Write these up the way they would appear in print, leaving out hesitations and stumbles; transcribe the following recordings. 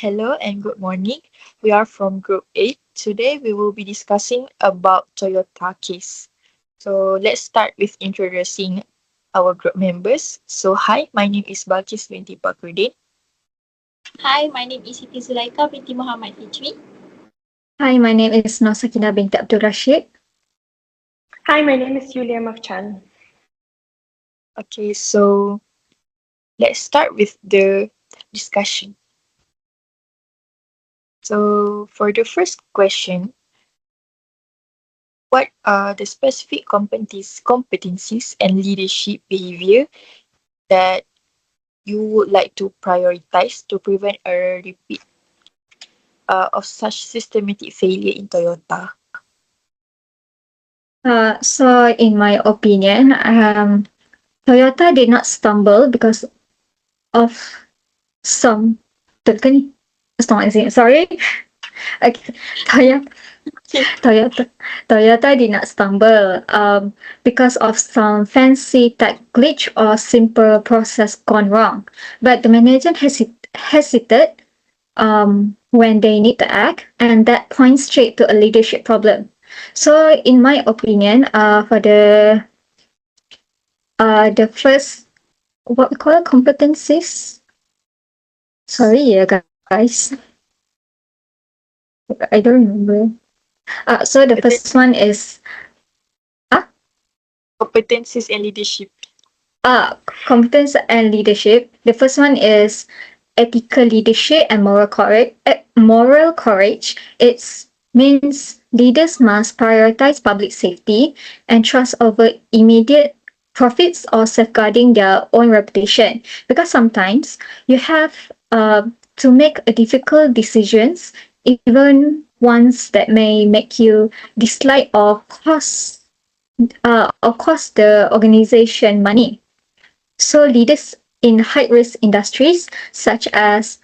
Hello and good morning. We are from Group 8. Today we will be discussing about Toyota case. So let's start with introducing our group members. So hi, my name is BALQIS binti PAKHRUD-DIN. Hi, my name is Siti Zulaikha binti Muhammad Fitri. Hi, my name is SAKINAH binti ABDUL. Hi, my name is YULIIA MOVCHAN. Okay, so let's start with the discussion. So for the first question, what are the specific competencies and leadership behavior that you would like to prioritize to prevent a repeat of such systematic failure in Toyota? So in my opinion, Toyota did not stumble because of some sorry. Okay. Toyota did not stumble because of some fancy tech glitch or simple process gone wrong. But the management hesitated when they need to act, and that points straight to a leadership problem. So, in my opinion, for the first what we call competencies. Sorry, yeah, guys, I don't remember. So the first one is Competencies and leadership. competence and leadership. The first one is ethical leadership and moral courage. Moral courage. It means leaders must prioritize public safety and trust over immediate profits or safeguarding their own reputation. Because sometimes you have to make a difficult decisions, even ones that may make you dislike or cost the organization money. So leaders in high-risk industries such as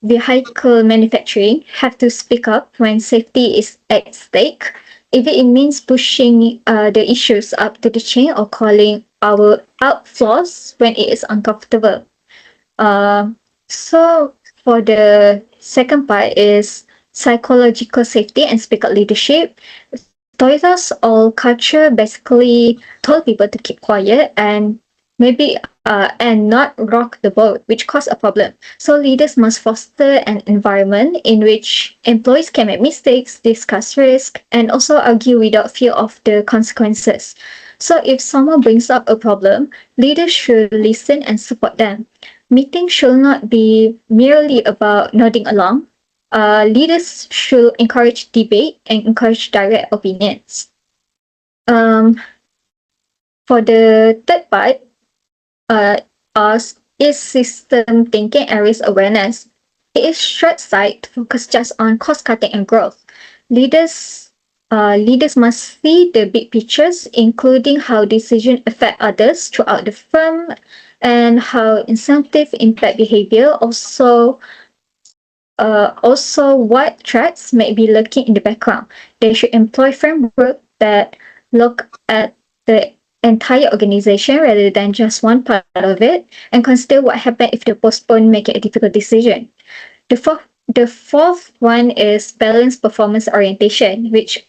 vehicle manufacturing have to speak up when safety is at stake, if it means pushing the issues up to the chain or calling out flaws when it is uncomfortable. Uh, so for the second part is psychological safety and speak up leadership. Toyota's all culture basically told people to keep quiet and maybe and not rock the boat, which caused a problem. So leaders must foster an environment in which employees can make mistakes, discuss risk, and also argue without fear of the consequences. So if someone brings up a problem, leaders should listen and support them. Meetings should not be merely about nodding along. Leaders should encourage debate and encourage direct opinions. Um, for the third part, is system thinking and risk awareness. It is short-sighted to focus just on cost-cutting and growth. Leaders must see the big pictures, including how decisions affect others throughout the firm and how incentive impact behavior. Also what threats may be lurking in the background. They should employ framework that look at the entire organization rather than just one part of it, and consider what happens if they postpone making a difficult decision. The fourth one is balanced performance orientation, which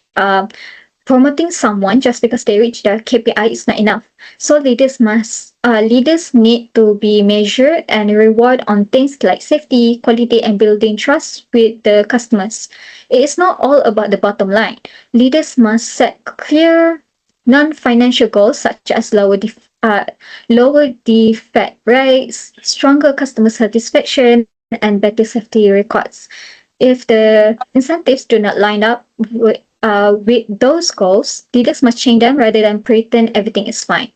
promoting someone just because they reach their KPI is not enough. So leaders need to be measured and reward on things like safety, quality, and building trust with the customers. It is not all about the bottom line. Leaders must set clear non-financial goals such as lower defect rates, stronger customer satisfaction, and better safety records. If the incentives do not line up with those goals, leaders must change them rather than pretend everything is fine.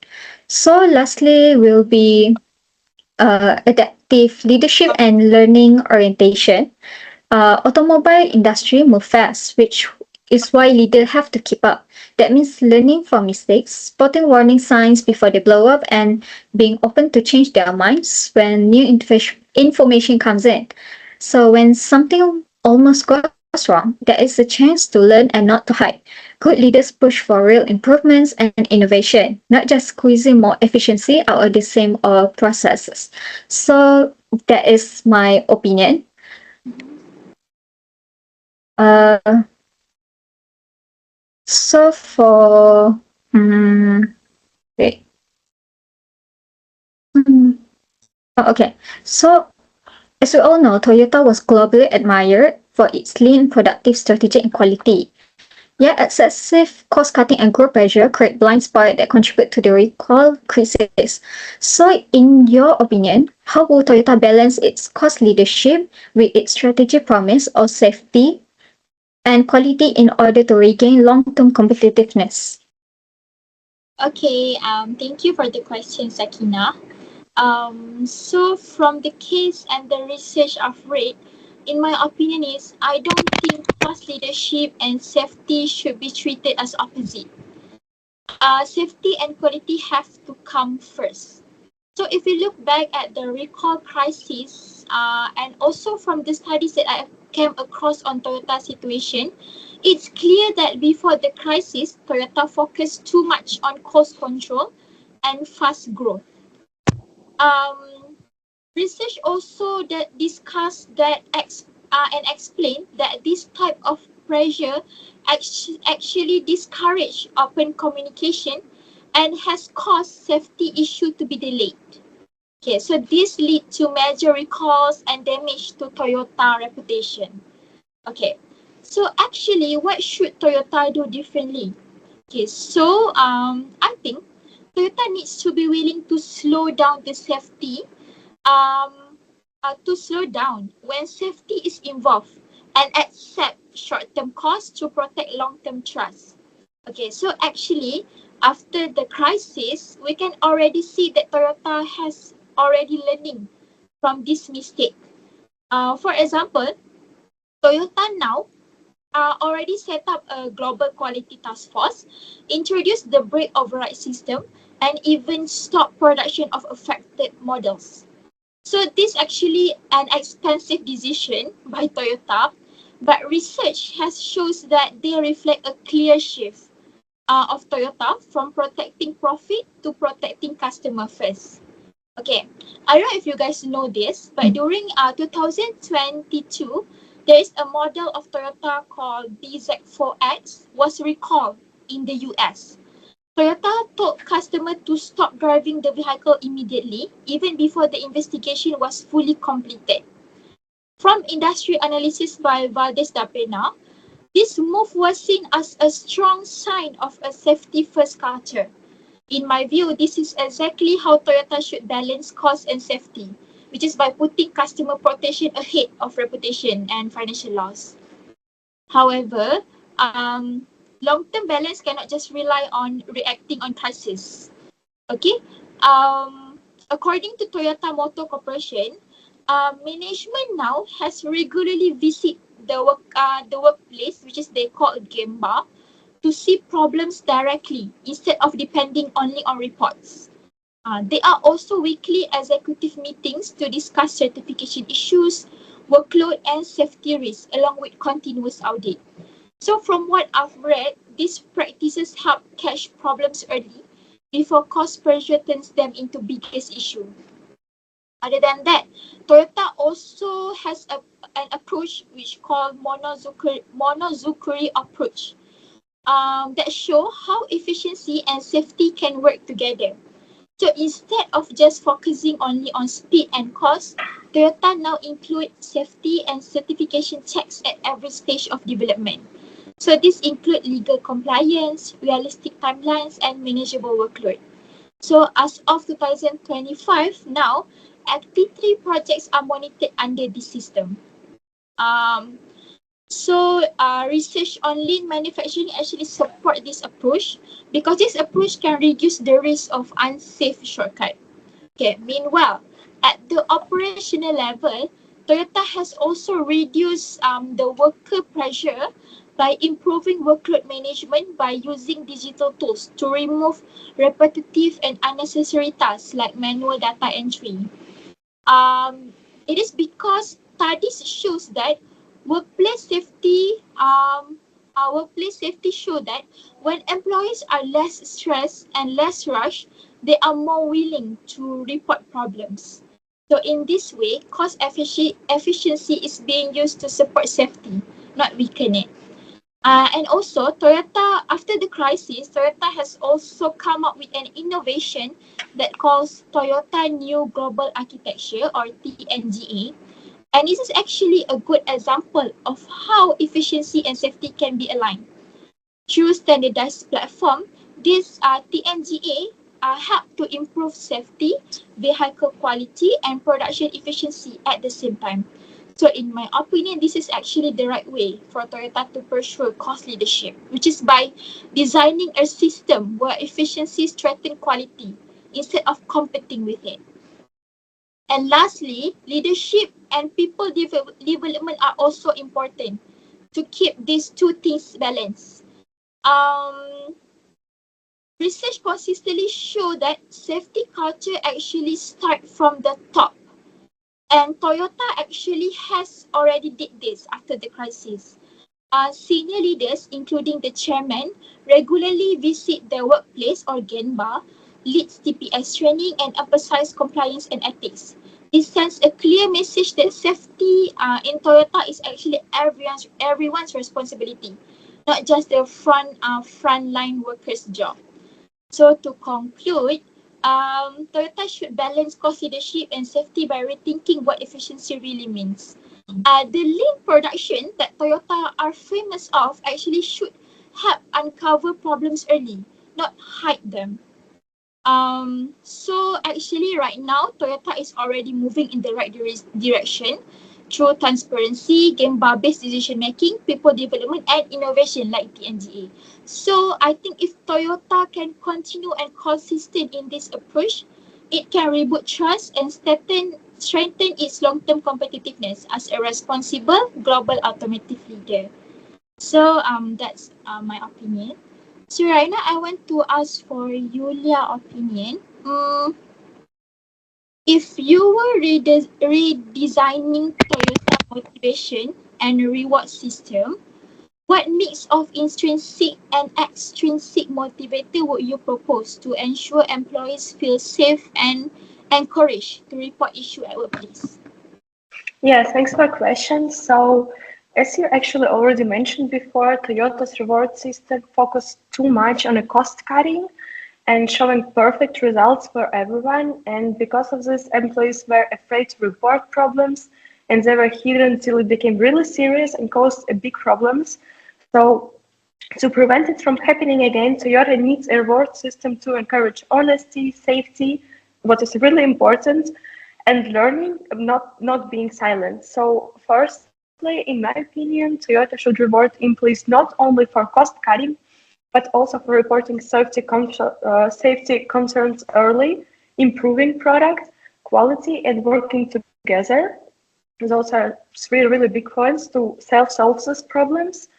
So, lastly, will be adaptive leadership and learning orientation. Automobile industry move fast, which is why leaders have to keep up. That means learning from mistakes, spotting warning signs before they blow up, and being open to change their minds when new information comes in. So when something almost goes wrong, there is a chance to learn and not to hide. Good leaders push for real improvements and innovation, not just squeezing more efficiency out of the same processes. So that is my opinion. So for wait. Okay. So as we all know, Toyota was globally admired for its lean, productive strategy and quality. Yet excessive cost-cutting and growth pressure create blind spots that contribute to the recall crisis. So in your opinion, how will Toyota balance its cost leadership with its strategy promise of safety and quality in order to regain long-term competitiveness? Okay, thank you for the question, Sakina. So from the case and the research I've read, in my opinion is I don't think cost leadership and safety should be treated as opposite. Safety and quality have to come first. So if we look back at the recall crisis, and also from the studies that I came across on Toyota situation, it's clear that before the crisis, Toyota focused too much on cost control and fast growth. Um, Research also that discuss that and explain that this type of pressure actually discourage open communication and has caused safety issue to be delayed. Okay, so this lead to major recalls and damage to Toyota reputation. Okay, so actually what should Toyota do differently? Okay, so I think Toyota needs to be willing to slow down the safety um, to slow down when safety is involved and accept short-term costs to protect long-term trust. Okay, so actually, after the crisis, we can already see that Toyota has already learning from this mistake. For example, Toyota now already set up a global quality task force, introduced the brake override system, and even stopped production of affected models. So this actually an expensive decision by Toyota, but research has shows that they reflect a clear shift of Toyota from protecting profit to protecting customer first. Okay, I don't know if you guys know this, but during 2022, there is a model of Toyota called BZ4X was recalled in the US. Toyota told customers to stop driving the vehicle immediately, even before the investigation was fully completed. From industry analysis by Valdez da Pena, this move was seen as a strong sign of a safety-first culture. In my view, this is exactly how Toyota should balance cost and safety, which is by putting customer protection ahead of reputation and financial loss. However, long-term balance cannot just rely on reacting on crisis. Okay. According to Toyota Motor Corporation, management now has regularly visit the workplace, which is they call Gemba, to see problems directly instead of depending only on reports. There are also weekly executive meetings to discuss certification issues, workload, and safety risks, along with continuous audit. So from what I've read, these practices help catch problems early before cost pressure turns them into biggest issue. Other than that, Toyota also has an approach which called monozukuri approach that show how efficiency and safety can work together. So instead of just focusing only on speed and cost, Toyota now include safety and certification checks at every stage of development. So this include legal compliance, realistic timelines, and manageable workload. So as of 2025, now, Fitri projects are monitored under this system. Um, Research on lean manufacturing actually support this approach because this approach can reduce the risk of unsafe shortcut. Okay. Meanwhile, at the operational level, Toyota has also reduced the worker pressure by improving workload management by using digital tools to remove repetitive and unnecessary tasks like manual data entry. It is because studies shows that workplace safety workplace safety show that when employees are less stressed and less rushed, they are more willing to report problems. So in this way, efficiency is being used to support safety not weaken it. And also, Toyota, after the crisis, Toyota has also come up with an innovation that calls Toyota New Global Architecture, or TNGA. And this is actually a good example of how efficiency and safety can be aligned. Through standardized platform, this TNGA help to improve safety, vehicle quality, and production efficiency at the same time. So in my opinion, this is actually the right way for Toyota to pursue cost leadership, which is by designing a system where efficiency strengthens quality instead of competing with it. And lastly, leadership and people development are also important to keep these two things balanced. Um, Research consistently show that safety culture actually start from the top, and Toyota actually has already did this after the crisis. Senior leaders, including the chairman, regularly visit the workplace or Genba, leads TPS training, and emphasize compliance and ethics. This sends a clear message that safety in Toyota is actually everyone's responsibility, not just the frontline workers' job. So to conclude, Toyota should balance cost leadership and safety by rethinking what efficiency really means. The lean production that Toyota are famous of actually should help uncover problems early, not hide them. So actually right now, Toyota is already moving in the right direction through transparency, game-based decision making, people development, and innovation like the NGA. So I think if Toyota can continue and consistent in this approach, it can reboot trust and strengthen its long-term competitiveness as a responsible global automotive leader. So that's my opinion. So right now I want to ask for Yulia opinion. If you were redesigning Toyota motivation and reward system, what mix of intrinsic and extrinsic motivator would you propose to ensure employees feel safe and encouraged to report issue at workplace? Yes, thanks for the question. So, as you actually already mentioned before, Toyota's reward system focused too much on a cost cutting and showing perfect results for everyone. And because of this, employees were afraid to report problems, and they were hidden until it became really serious and caused big problems. So, to prevent it from happening again, Toyota needs a reward system to encourage honesty, safety, what is really important, and learning, not being silent. So, firstly, in my opinion, Toyota should reward employees not only for cost cutting, but also for reporting safety concerns early, improving product quality, and working together. Those are three really big points to solve these problems.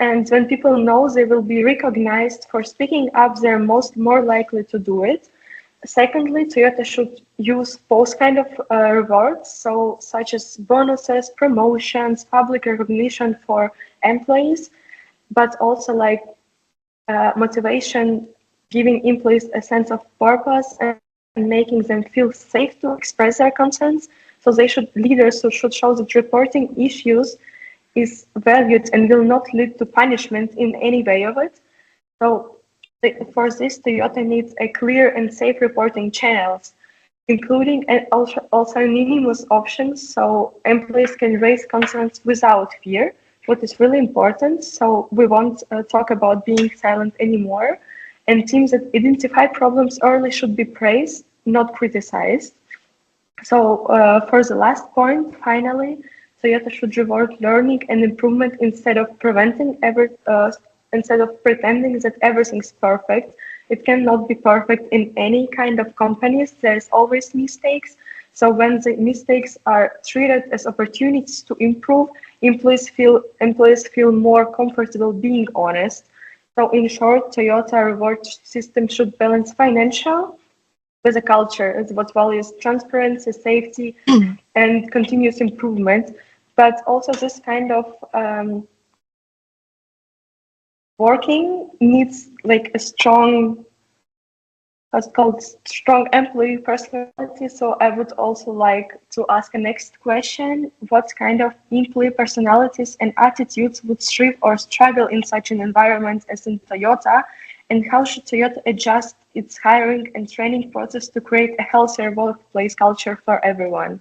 And when people know they will be recognized for speaking up, they're more likely to do it. Secondly, Toyota should use both kind of rewards, so such as bonuses, promotions, public recognition for employees, but also like motivation, giving employees a sense of purpose and making them feel safe to express their concerns. So leaders should show that reporting issues is valued and will not lead to punishment in any way of it. So for this, Toyota needs a clear and safe reporting channels, including also anonymous options so employees can raise concerns without fear, what is really important. So we won't talk about being silent anymore. And teams that identify problems early should be praised, not criticized. So for the last point, finally, Toyota should reward learning and improvement instead of pretending that everything's perfect. It cannot be perfect in any kind of companies. There's always mistakes. So when the mistakes are treated as opportunities to improve, employees feel more comfortable being honest. So in short, Toyota reward system should balance financial with a culture what values transparency, safety, and continuous improvement. But also this kind of working needs like a strong what's called strong employee personality. So I would also like to ask a next question. What kind of employee personalities and attitudes would thrive or struggle in such an environment as in Toyota? And how should Toyota adjust its hiring and training process to create a healthier workplace culture for everyone?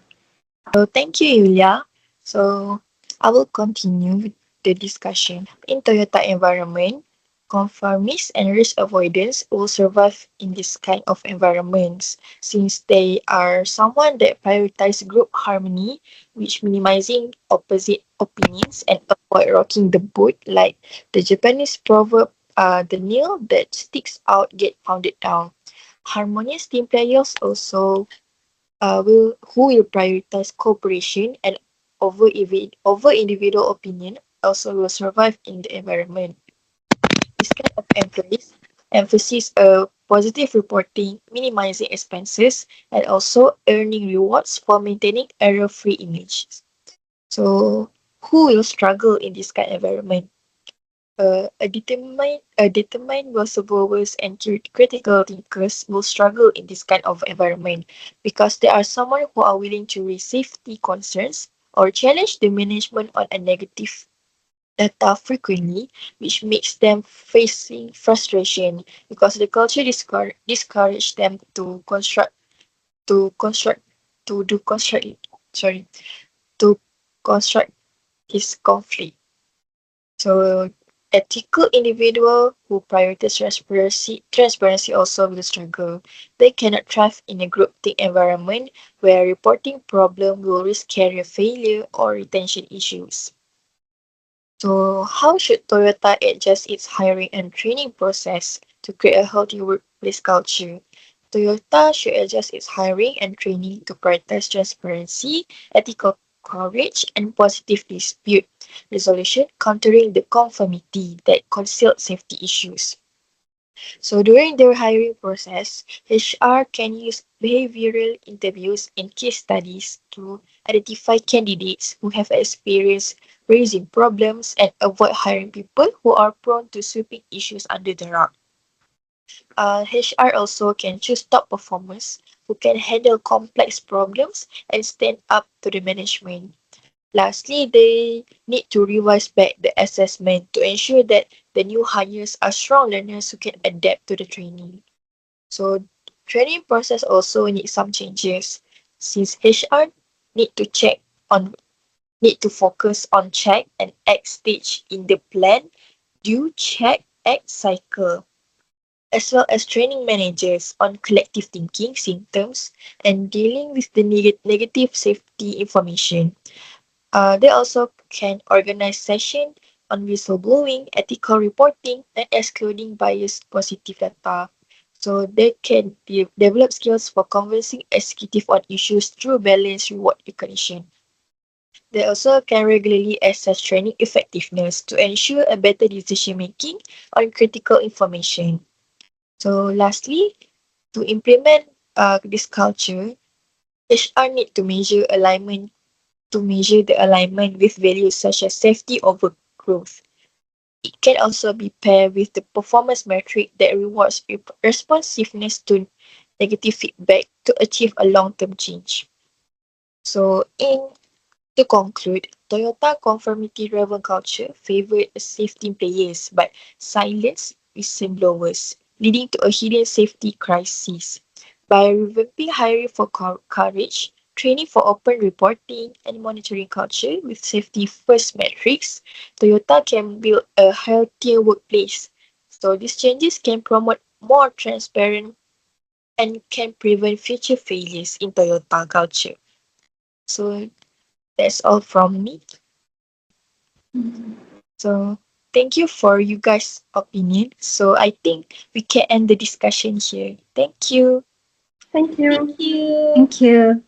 So thank you, Yulia. So I will continue with the discussion. In Toyota environment, conformists and risk avoidance will survive in this kind of environments since they are someone that prioritize group harmony, which minimizing opposite opinions and avoid rocking the boat like the Japanese proverb, the nail that sticks out get pounded down. Harmonious team players also who will prioritize cooperation and over individual opinion also will survive in the environment. This kind of employees emphasize positive reporting, minimizing expenses, and also earning rewards for maintaining error-free images. So, who will struggle in this kind of environment? A determined whistleblowers and critical thinkers will struggle in this kind of environment because they are someone who are willing to raise safety concerns or challenge the management on a negative data frequently, which makes them facing frustration because the culture discourage them to construct to do construct sorry to construct this conflict. So ethical individual who prioritize transparency also will struggle. They cannot thrive in a group think environment where reporting problem will risk career failure or retention issues. So how should Toyota adjust its hiring and training process to create a healthy workplace culture? Toyota should adjust its hiring and training to prioritize transparency, ethical courage, and positive dispute resolution, countering the conformity that concealed safety issues. So during their hiring process, HR can use behavioral interviews and case studies to identify candidates who have experience raising problems and avoid hiring people who are prone to sweeping issues under the rug. HR also can choose top performers who can handle complex problems and stand up to the management. Lastly, they need to revise back the assessment to ensure that the new hires are strong learners who can adapt to the training. So, training process also needs some changes since HR need to check on need to focus on check and act stage in the plan, do check act cycle, as well as training managers on collective thinking symptoms and dealing with the negative safety information. They also can organize sessions on whistleblowing, ethical reporting, and excluding biased positive data. So they can develop skills for convincing executive on issues through balanced reward recognition. They also can regularly assess training effectiveness to ensure a better decision making on critical information. So lastly, to implement this culture, HR need to measure the alignment with values such as safety over growth. It can also be paired with the performance metric that rewards responsiveness to negative feedback to achieve a long-term change. So, to conclude, Toyota conformity-driven culture favored safe team players but silenced whistleblowers, leading to a hidden safety crisis. By revamping hiring for courage, training for open reporting, and monitoring culture with safety-first metrics, Toyota can build a healthier workplace. So these changes can promote more transparent and can prevent future failures in Toyota culture. So that's all from me. So thank you for you guys' opinion. So I think we can end the discussion here. Thank you. Thank you. Thank you. Thank you.